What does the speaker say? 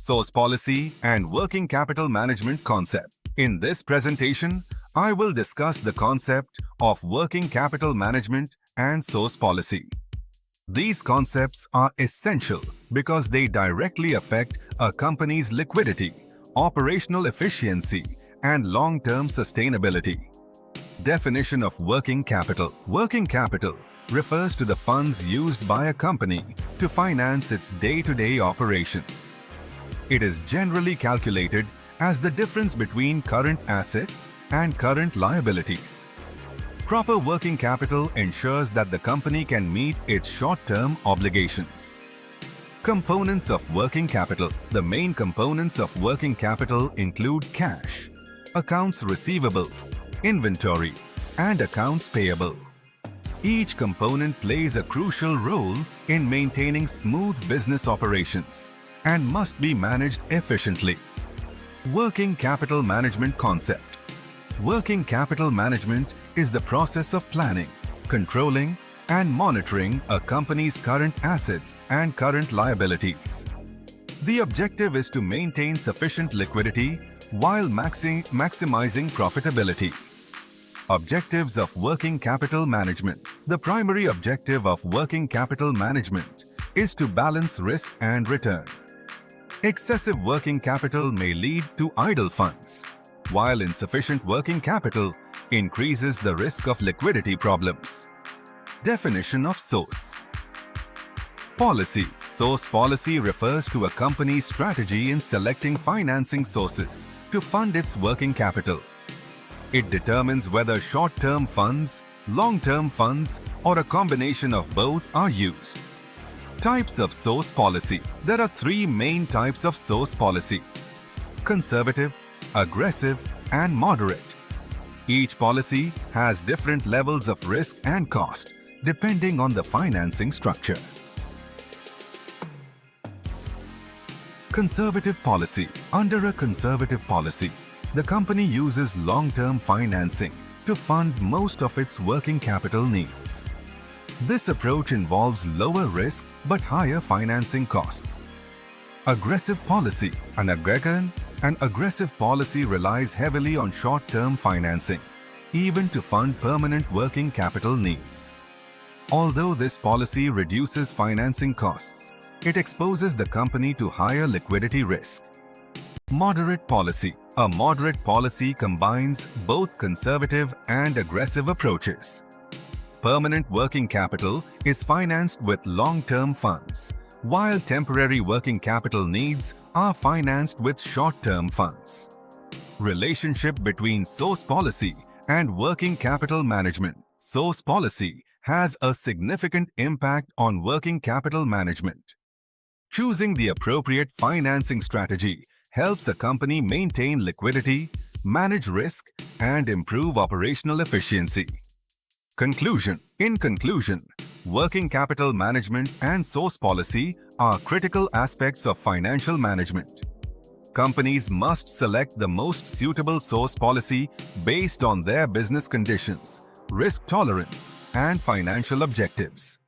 source policy, and working capital management concept. In this presentation, I will discuss the concept of working capital management and source policy. These concepts are essential because they directly affect a company's liquidity, operational efficiency, and long-term sustainability. Definition of working capital. Working capital refers to the funds used by a company to finance its day-to-day operations. It is generally calculated as the difference between current assets and current liabilities. Proper working capital ensures that the company can meet its short-term obligations. Components of working capital. The main components of working capital include cash, accounts receivable, inventory, and accounts payable. Each component plays a crucial role in maintaining smooth business operations and must be managed efficiently. Working capital management concept. Working capital management is the process of planning, controlling, and monitoring a company's current assets and current liabilities. The objective is to maintain sufficient liquidity while maximizing profitability. Objectives of working capital management. The primary objective of working capital management is to balance risk and return. Excessive working capital may lead to idle funds, while insufficient working capital increases the risk of liquidity problems. Definition of source policy. Source policy refers to a company's strategy in selecting financing sources to fund its working capital. It determines whether short-term funds, long-term funds, or a combination of both are used. Types of source policy. There are three main types of source policy: conservative, aggressive, and moderate. Each policy has different levels of risk and cost, depending on the financing structure. Conservative policy. Under a conservative policy, the company uses long-term financing to fund most of its working capital needs. This approach involves lower risk but higher financing costs. Aggressive policy. An aggressive policy relies heavily on short-term financing, even to fund permanent working capital needs. Although this policy reduces financing costs, it exposes the company to higher liquidity risk. Moderate policy. A moderate policy combines both conservative and aggressive approaches. Permanent working capital is financed with long-term funds, while temporary working capital needs are financed with short-term funds. Relationship between source policy and working capital management. Source policy has a significant impact on working capital management. Choosing the appropriate financing strategy helps a company maintain liquidity, manage risk, and improve operational efficiency. Conclusion. In conclusion, working capital management and source policy are critical aspects of financial management. Companies must select the most suitable source policy based on their business conditions, risk tolerance, and financial objectives.